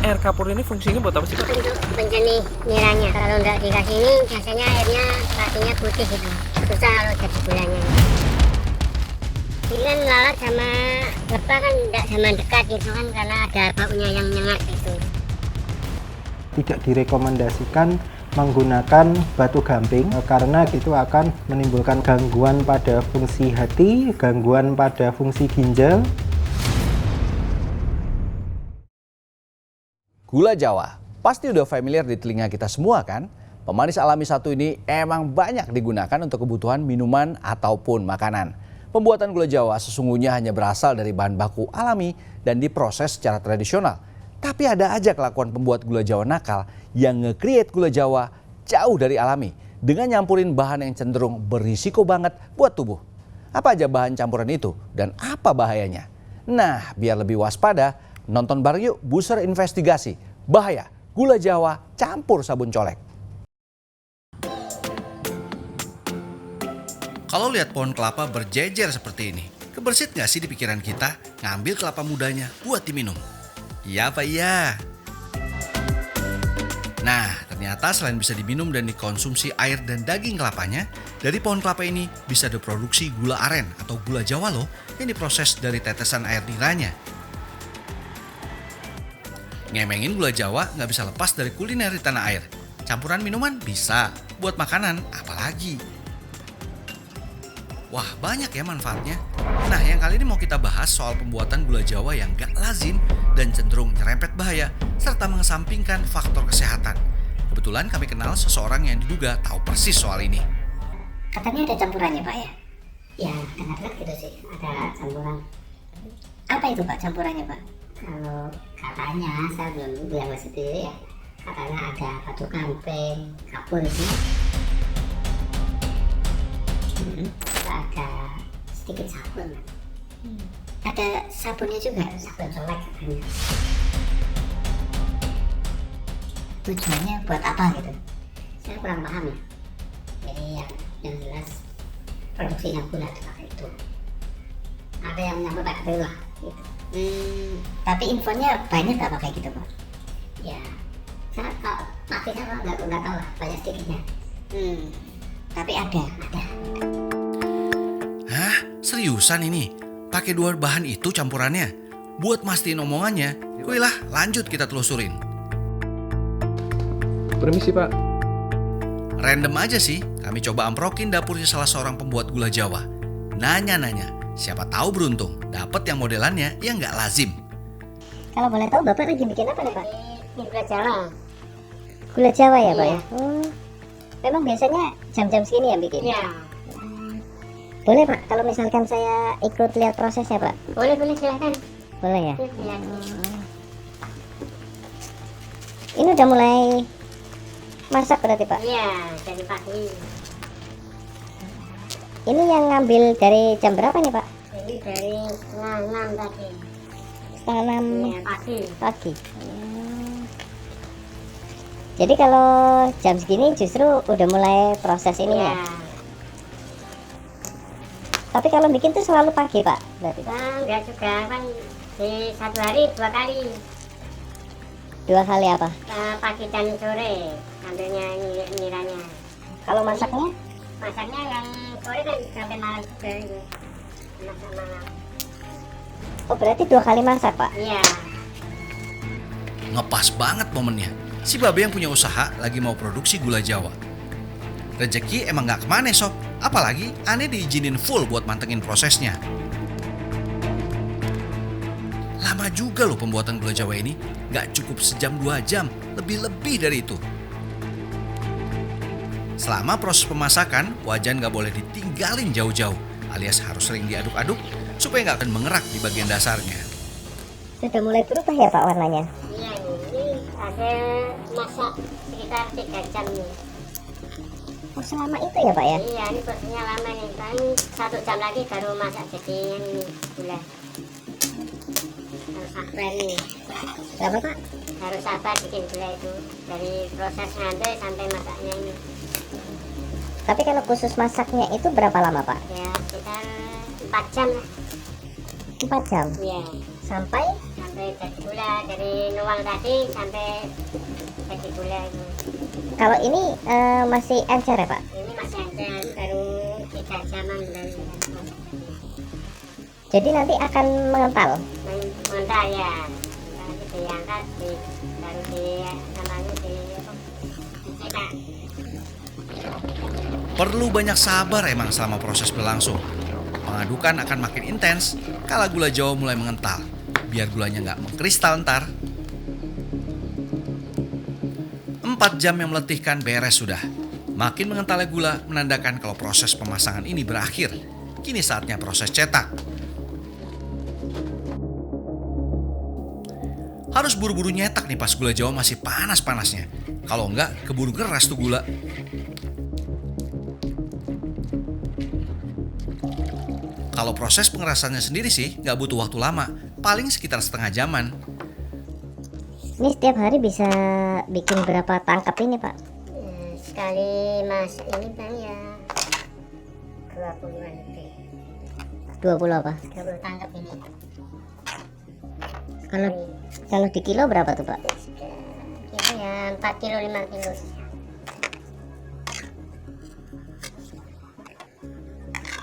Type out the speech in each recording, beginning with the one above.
air kapur ini fungsinya buat apa sih, Pak? Untuk penjernih niranya. Kalau nggak dikasih ini, biasanya airnya rasanya putih gitu. Susah kalau jadi gulanya. Ini kan lalat sama lepa kan nggak sama dekat gitu kan, karena ada baunya yang nyengat gitu. Tidak direkomendasikan menggunakan batu gamping karena itu akan menimbulkan gangguan pada fungsi hati, gangguan pada fungsi ginjal. Gula Jawa pasti udah familiar di telinga kita semua kan? Pemanis alami satu ini emang banyak digunakan untuk kebutuhan minuman ataupun makanan. Pembuatan gula Jawa sesungguhnya hanya berasal dari bahan baku alami dan diproses secara tradisional. Tapi ada aja kelakuan pembuat gula Jawa nakal yang nge-create gula Jawa jauh dari alami dengan nyampurin bahan yang cenderung berisiko banget buat tubuh. Apa aja bahan campuran itu dan apa bahayanya? Nah, biar lebih waspada, nonton bareng yuk Buser Investigasi Bahaya Gula Jawa Campur Sabun Colek. Kalau lihat pohon kelapa berjejer seperti ini, kebersit nggak sih di pikiran kita ngambil kelapa mudanya buat diminum? Iya apa iya? Nah, ternyata selain bisa diminum dan dikonsumsi air dan daging kelapanya, dari pohon kelapa ini bisa diproduksi gula aren atau gula Jawa loh yang diproses dari tetesan air niranya. Ngemengin gula Jawa nggak bisa lepas dari kuliner di tanah air. Campuran minuman bisa, buat makanan apalagi. Wah, banyak ya manfaatnya. Nah, yang kali ini mau kita bahas soal pembuatan gula Jawa yang gak lazim dan cenderung nyerempet bahaya, serta mengesampingkan faktor kesehatan. Kebetulan kami kenal seseorang yang diduga tahu persis soal ini. Katanya ada campurannya, Pak ya? Ya, dengar-dengar gitu sih, ada campuran. Apa itu, Pak, campurannya, Pak? Kalau katanya, saya belum bilang sendiri ya, katanya ada batu gamping, kapur sih. Ada sedikit sabun. Ada sabunnya juga, sabun colek katanya. Tujuannya buat apa gitu? Saya kurang paham ya. Jadi yang jelas produksinya gula pakai itu. Ada yang nyambut pakai itu lah. Gitu. Tapi infonya banyak nggak pakai gitu, Pak? Ya, saya pasti saya nggak tahu lah, banyak sedikitnya. Tapi ada. Hah? Seriusan ini? Pakai dua bahan itu campurannya? Buat mastiin omongannya, lah lanjut kita telusurin. Permisi, Pak. Random aja sih, kami coba amprokin dapurnya salah seorang pembuat gula Jawa. Nanya-nanya, siapa tahu beruntung dapat yang modelannya yang nggak lazim. Kalau boleh tahu Bapak lagi bikin apa nih, Pak? Gula Jawa. Gula Jawa ya, Pak ya? Memang biasanya jam-jam segini ya bikin? Iya. Boleh, Pak, kalau misalkan saya ikut lihat prosesnya, Pak? Boleh, silahkan. Boleh ya? Iya. Ini udah mulai masak berarti, Pak? Iya, dari pagi. Ini yang ngambil dari jam berapa nih, Pak? Ini dari setengah 6 tadi. Setengah 6 ya, pagi. Jadi kalau jam segini justru udah mulai proses ini ya? Tapi kalau bikin tuh selalu pagi, Pak? Berarti? Enggak juga, kan di satu hari 2 kali. 2 kali apa? Pagi dan sore, ambilnya niranya. Kalau masaknya? Masaknya yang sore kan sampai malam juga ini. Masak malam. Oh, berarti 2 kali masak, Pak? Iya. Ngepas banget momennya. Si Babe yang punya usaha lagi mau produksi gula Jawa. Rezeki emang gak kemana sob. Apalagi aneh diizinin full buat mantengin prosesnya. Lama juga loh pembuatan gula Jawa ini. Gak cukup sejam 2 jam, lebih-lebih dari itu. Selama proses pemasakan, wajan gak boleh ditinggalin jauh-jauh, alias harus sering diaduk-aduk supaya gak akan mengerak di bagian dasarnya. Sudah mulai berubah ya, Pak, warnanya? Iya, ini ada masak sekitar 3 jam nih. Oh, selama itu ya, Pak ya? Iya, ini prosesnya lama nih, paling 1 jam lagi baru masak jadi ini gula. Harus sabar nih. Berapa, Pak? Harus sabar bikin gula itu, dari proses ngambil sampai masaknya ini. Tapi kalau khusus masaknya itu berapa lama, Pak? Ya, sekitar 4 jam lah. 4 jam? Iya. Sampai sampai jadi gula, dari nuang tadi sampai jadi gula itu. Kalau ini masih encer ya Pak? Ini masih ada, baru 3 jaman dari Jadi nanti akan mengental. mengental ya. Nanti diangkat, baru namanya dicetak. Perlu banyak sabar emang selama proses berlangsung. Pengadukan akan makin intens kala gula Jawa mulai mengental. Biar gulanya nggak mengkristal ntar. 4 jam yang meletihkan beres sudah. Makin mengentalnya gula menandakan kalau proses pemasangan ini berakhir. Kini saatnya proses cetak. Harus buru-buru nyetak nih pas gula Jawa masih panas-panasnya. Kalau enggak, keburu keras tuh gula. Kalau proses pengerasannya sendiri sih nggak butuh waktu lama, paling sekitar setengah jaman. Ini setiap hari bisa bikin berapa tangkap ini Pak? Sekali mas ini bang ya 20-an lebih. 20 apa? 20 tangkap ini. Kalau di kilo berapa tuh Pak? Kilo ya 4 kilo 5 kilo.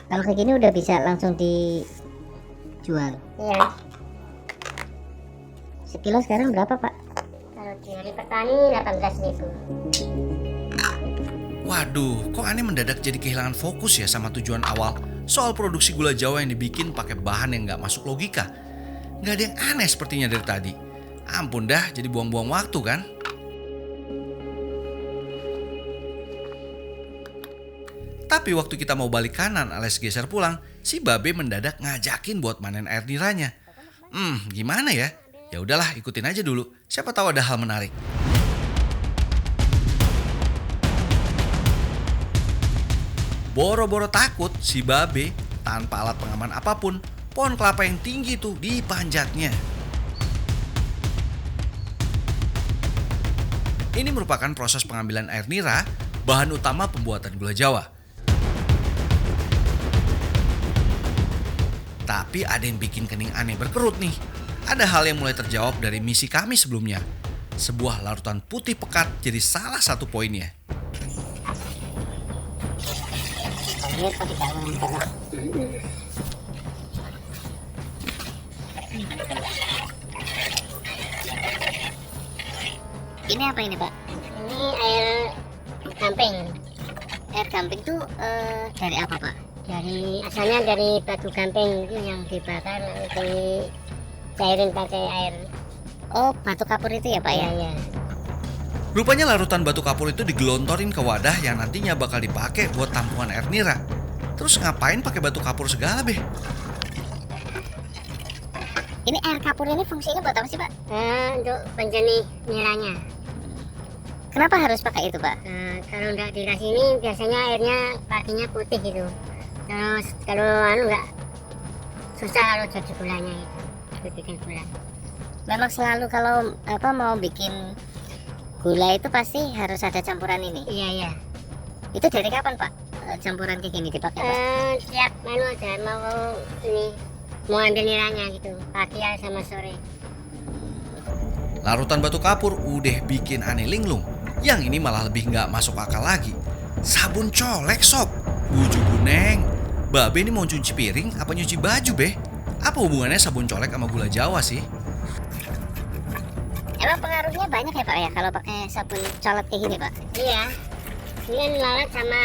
Kalau kayak gini udah bisa langsung dijual. Iya. Sekilo sekarang berapa Pak? Kalau di hari petani 18.000. Waduh, kok aneh mendadak jadi kehilangan fokus ya sama tujuan awal soal produksi gula Jawa yang dibikin pakai bahan yang nggak masuk logika. Nggak ada yang aneh sepertinya dari tadi. Ampun dah, jadi buang-buang waktu kan? Tapi waktu kita mau balik kanan alias geser pulang, si Babe mendadak ngajakin buat manen air niranya. Gimana ya? Ya udahlah, ikutin aja dulu. Siapa tahu ada hal menarik. Boro-boro takut si Babe tanpa alat pengaman apapun, pohon kelapa yang tinggi tuh dipanjatnya. Ini merupakan proses pengambilan air nira, bahan utama pembuatan gula Jawa. Tapi ada yang bikin kening aneh berkerut nih. Ada hal yang mulai terjawab dari misi kami sebelumnya. Sebuah larutan putih pekat jadi salah satu poinnya. Ini apa ini Pak? Ini air gamping. Air gamping tuh dari apa Pak? Asalnya dari batu gamping itu yang dibakar dicairin pakai air. Oh, batu kapur itu ya Pak ya? Ya. Rupanya larutan batu kapur itu digelontorin ke wadah yang nantinya bakal dipakai buat tampungan air nira. Terus ngapain pakai batu kapur segala, Beh? Ini air kapur ini fungsinya buat apa sih Pak? Untuk penjernih niranya. Kenapa harus pakai itu Pak? Kalau nggak dikasih ini biasanya airnya paginya putih gitu. Terus kalau nggak susah kalau jadi gulanya itu bikin gula. Memang selalu kalau mau bikin gula itu pasti harus ada campuran ini. Iya. Itu dari kapan Pak? Campuran kayak gini dipakai Pak? Tiap aja mau ambil niranya gitu pagi ya sama sore. Larutan batu kapur udah bikin aneh linglung. Yang ini malah lebih nggak masuk akal lagi. Sabun colek sob, buju buneng. Babe ini mau cuci piring apa nyuci baju, Beh? Apa hubungannya sabun colek sama gula Jawa sih? Emang pengaruhnya banyak ya Pak ya kalau pakai sabun colek kayak gini Pak? Iya. Ini kan lalat sama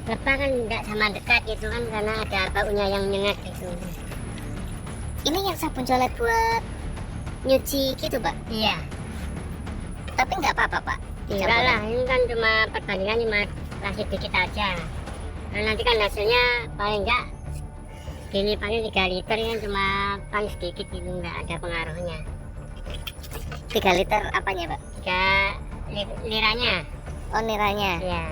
lebah kan nggak sama dekat gitu kan karena ada baunya yang nyengat gitu. Ini yang sabun colek buat nyuci gitu Pak? Iya. Tapi nggak apa-apa Pak? Enggak lah, ini kan cuma perbandingan cuma kasih dikit aja. Nah, nanti kan hasilnya paling enggak gini paling 3 liter kan cuma paling sedikit gitu, enggak ada pengaruhnya. 3 liter apanya Pak? 3 liranya. Oh niranya. Iya.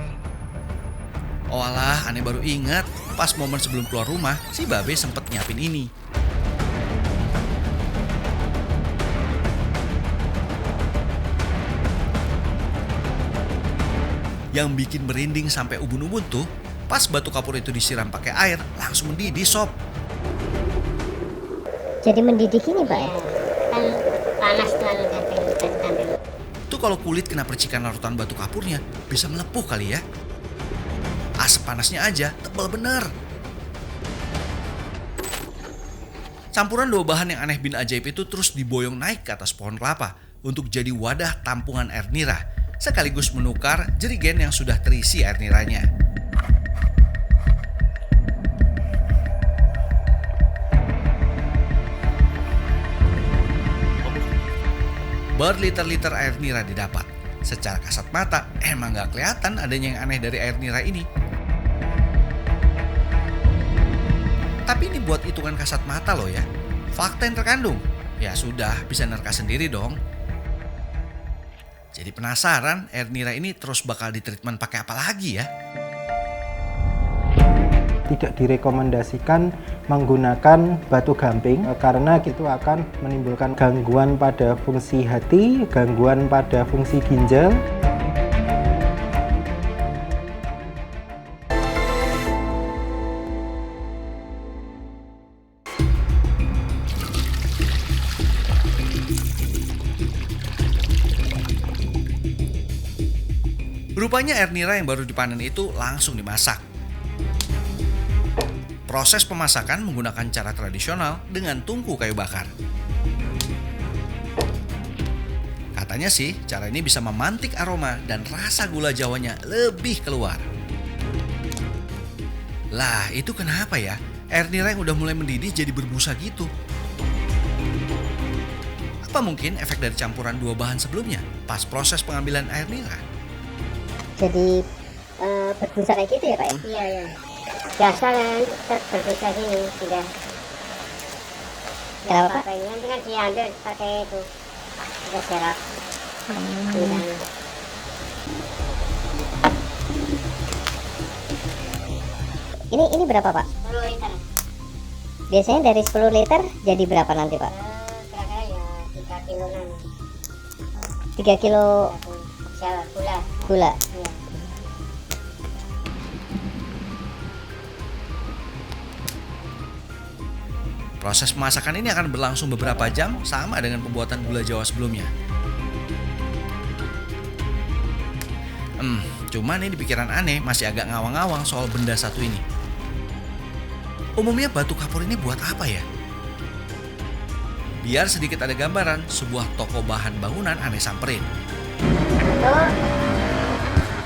Oh alah, aneh baru ingat. Pas momen sebelum keluar rumah, si Babe sempet nyiapin ini. Yang bikin merinding sampai ubun-ubun tuh, pas batu kapur itu disiram pakai air, langsung mendidih sob. Jadi mendidih ini Pak ya? Kan panas terlalu gampang. Tuh kalau kulit kena percikan larutan batu kapurnya bisa melepuh kali ya. Asap panasnya aja tebal bener. Campuran dua bahan yang aneh bin ajaib itu terus diboyong naik ke atas pohon kelapa untuk jadi wadah tampungan air nira, sekaligus menukar jerigen yang sudah terisi air niranya. Berliter-liter air nira didapat. Secara kasat mata emang gak kelihatan adanya yang aneh dari air nira ini. Tapi ini buat hitungan kasat mata loh ya. Fakta yang terkandung, ya sudah bisa nerka sendiri dong. Jadi penasaran air nira ini terus bakal ditreatment pakai apa lagi ya? Tidak direkomendasikan menggunakan batu gamping karena itu akan menimbulkan gangguan pada fungsi hati, gangguan pada fungsi ginjal. Rupanya air nira yang baru dipanen itu langsung dimasak. Proses pemasakan menggunakan cara tradisional dengan tungku kayu bakar. Katanya sih, cara ini bisa memantik aroma dan rasa gula Jawanya lebih keluar. Lah, itu kenapa ya? Air nira yang udah mulai mendidih jadi berbusa gitu. Apa mungkin efek dari campuran dua bahan sebelumnya pas proses pengambilan air nira? Jadi berbusa kayak gitu ya Pak ya? Iya, iya. Biasa kan berbusa gini sudah. Kenapa Pak? Ini nanti kan diambil pakai itu. Kita serap. Ini berapa Pak? 10 liter. Biasanya dari 10 liter jadi berapa nanti Pak? Kira-kira ya 3 kiloan. 3 kilo Jawa gula. gula. Iya. Proses pemasakan ini akan berlangsung beberapa jam sama dengan pembuatan gula Jawa sebelumnya. Cuman ini di pikiran aneh masih agak ngawang-ngawang soal benda satu ini. Umumnya batu kapur ini buat apa ya? Biar sedikit ada gambaran, sebuah toko bahan bangunan aneh samperin. Itu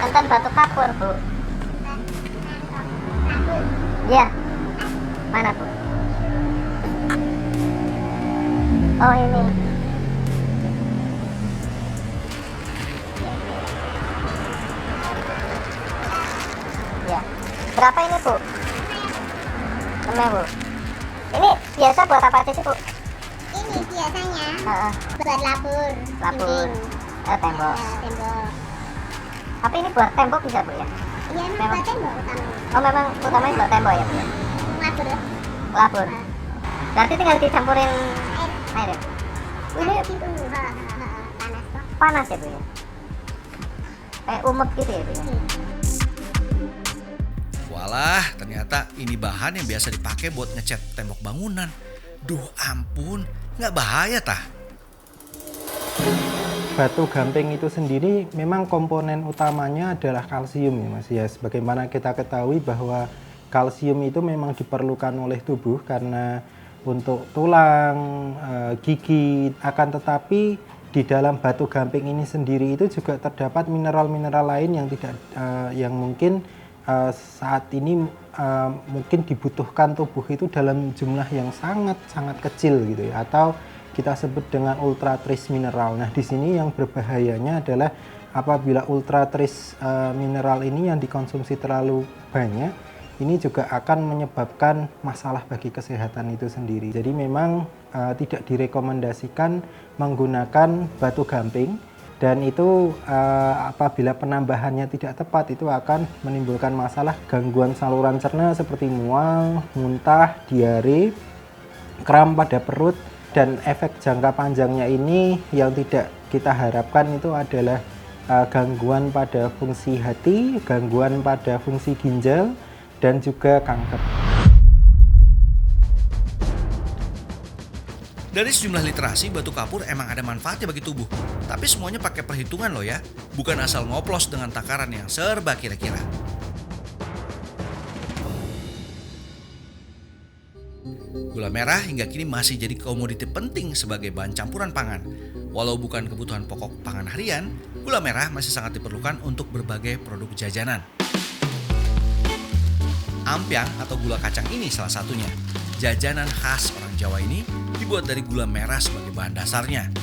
mantan batu kapur Bu. Iya. Mana Bu? Oh ini. Ya. Berapa ini Bu? 6.000. Ini biasa buat apa aja sih Bu? Ini biasanya Heeh. buat labur. Labur. Tembok. Tembok. Tapi ini buat tembok bisa Bu ya? Iya, ini Memang. buat tembok utama. Oh memang utamanya buat tembok ya Bu ya? Labur. Labur. Berarti tinggal dicampurin air ya? Ini Gitu. Panas kok. panas ya Bu ya? Kayak umet gitu ya Bu ya? Walah, ternyata ini bahan yang biasa dipakai buat ngecat tembok bangunan. Duh ampun, nggak bahaya tah? Batu gamping itu sendiri memang komponen utamanya adalah kalsium ya Mas ya. Sebagaimana kita ketahui bahwa kalsium itu memang diperlukan oleh tubuh karena untuk tulang, gigi, akan tetapi di dalam batu gamping ini sendiri itu juga terdapat mineral-mineral lain yang yang mungkin saat ini mungkin dibutuhkan tubuh itu dalam jumlah yang sangat kecil gitu ya, atau kita sebut dengan ultra trace mineral. Nah, di sini yang berbahayanya adalah apabila ultra trace mineral ini yang dikonsumsi terlalu banyak, ini juga akan menyebabkan masalah bagi kesehatan itu sendiri. Jadi memang tidak direkomendasikan menggunakan batu gamping, dan itu apabila penambahannya tidak tepat itu akan menimbulkan masalah gangguan saluran cerna seperti mual, muntah, diare, kram pada perut, dan efek jangka panjangnya ini yang tidak kita harapkan itu adalah gangguan pada fungsi hati, gangguan pada fungsi ginjal, dan juga kanker. Dari sejumlah literasi, batu kapur emang ada manfaatnya bagi tubuh. Tapi semuanya pakai perhitungan loh ya, bukan asal ngoplos dengan takaran yang serba kira-kira. Gula merah hingga kini masih jadi komoditi penting sebagai bahan campuran pangan. Walau bukan kebutuhan pokok pangan harian, gula merah masih sangat diperlukan untuk berbagai produk jajanan. Ampiang atau gula kacang ini salah satunya. Jajanan khas orang Jawa ini dibuat dari gula merah sebagai bahan dasarnya.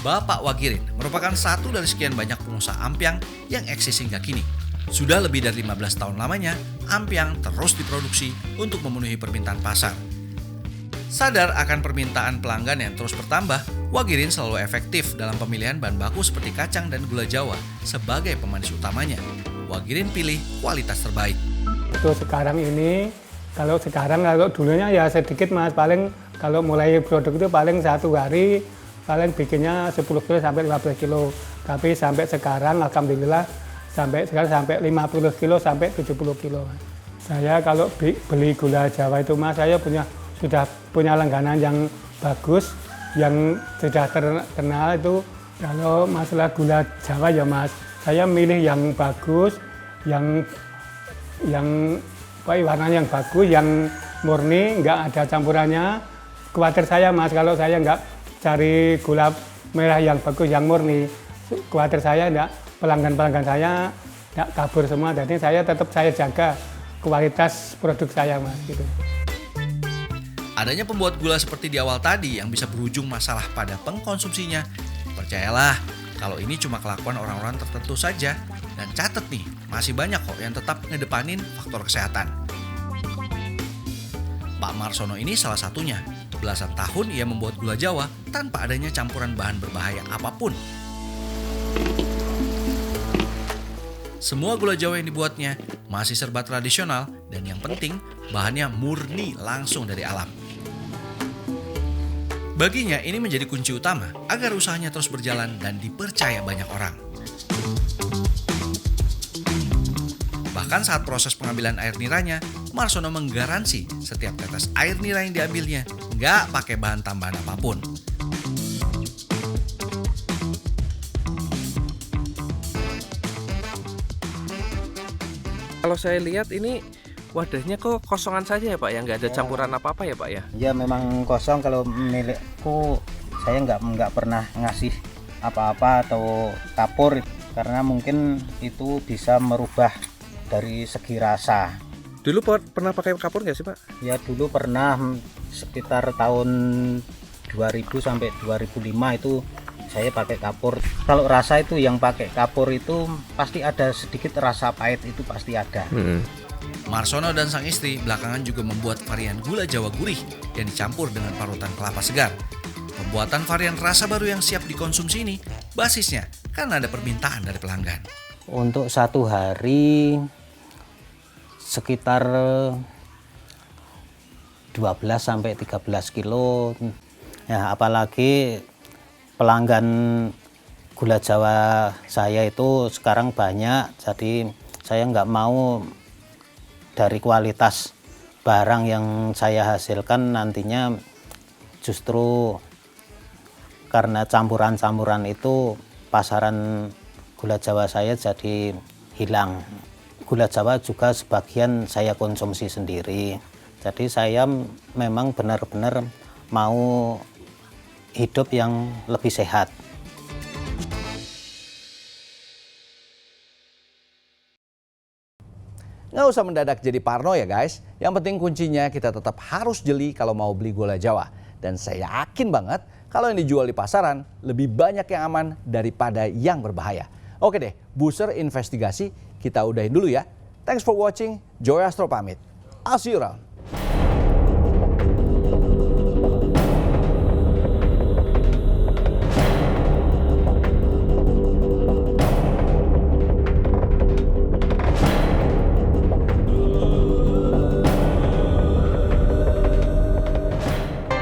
Bapak Wagirin merupakan satu dari sekian banyak pengusaha ampiang yang eksis hingga kini. Sudah lebih dari 15 tahun lamanya, ampiang terus diproduksi untuk memenuhi permintaan pasar. Sadar akan permintaan pelanggan yang terus bertambah, Wagirin selalu efektif dalam pemilihan bahan baku seperti kacang dan gula Jawa sebagai pemanis utamanya. Wagirin pilih kualitas terbaik. Untuk sekarang ini, kalau dulunya ya sedikit Mas, paling kalau mulai produk itu paling satu hari paling bikinnya 10 kilo sampai 15 kilo. Tapi sampai sekarang alhamdulillah sampai 50 kilo sampai 70 kilo. Saya kalau beli gula Jawa itu Mas, saya sudah punya langganan yang bagus, yang sudah terkenal itu. Kalau masalah gula Jawa ya Mas, saya milih yang bagus, yang warnanya yang bagus, yang murni, nggak ada campurannya. Khawatir saya Mas, kalau saya nggak cari gula merah yang bagus, yang murni, khawatir saya pelanggan-pelanggan saya nggak kabur semua. Jadi saya tetap jaga kualitas produk saya Mas gitu. Adanya pembuat gula seperti di awal tadi yang bisa berujung masalah pada pengkonsumsinya, percayalah, kalau ini cuma kelakuan orang-orang tertentu saja. Dan catet nih, masih banyak kok yang tetap ngedepanin faktor kesehatan. Pak Marsono ini salah satunya. Belasan tahun ia membuat gula Jawa tanpa adanya campuran bahan berbahaya apapun. Semua gula Jawa yang dibuatnya masih serba tradisional dan yang penting bahannya murni langsung dari alam. Baginya ini menjadi kunci utama agar usahanya terus berjalan dan dipercaya banyak orang. Bahkan saat proses pengambilan air niranya, Marsono menggaransi setiap tetes air nira yang diambilnya nggak pakai bahan tambahan apapun. Kalau saya lihat ini wadahnya kok kosongan saja ya Pak ya, nggak ada campuran apa-apa ya Pak ya? Ya memang kosong, kalau milikku saya nggak pernah ngasih apa-apa atau kapur, karena mungkin itu bisa merubah dari segi rasa. Dulu pernah pakai kapur nggak sih Pak? Ya dulu pernah, sekitar tahun 2000 sampai 2005 itu saya pakai kapur. Kalau rasa itu yang pakai kapur itu pasti ada sedikit rasa pahit, itu pasti ada. Marsono dan sang istri belakangan juga membuat varian gula Jawa gurih yang dicampur dengan parutan kelapa segar. Pembuatan varian rasa baru yang siap dikonsumsi ini basisnya karena ada permintaan dari pelanggan. Untuk satu hari sekitar 12 sampai 13 kilo. Ya, apalagi pelanggan gula Jawa saya itu sekarang banyak, jadi saya nggak mau dari kualitas barang yang saya hasilkan nantinya justru karena campuran-campuran itu pasaran gula Jawa saya jadi hilang. Gula Jawa juga sebagian saya konsumsi sendiri. Jadi saya memang benar-benar mau hidup yang lebih sehat. Nggak usah mendadak jadi parno ya guys. Yang penting kuncinya kita tetap harus jeli kalau mau beli gula Jawa. Dan saya yakin banget kalau yang dijual di pasaran lebih banyak yang aman daripada yang berbahaya. Oke deh, Buser Investigasi kita udahin dulu ya. Thanks for watching. Joy Astro pamit. I'll see you around.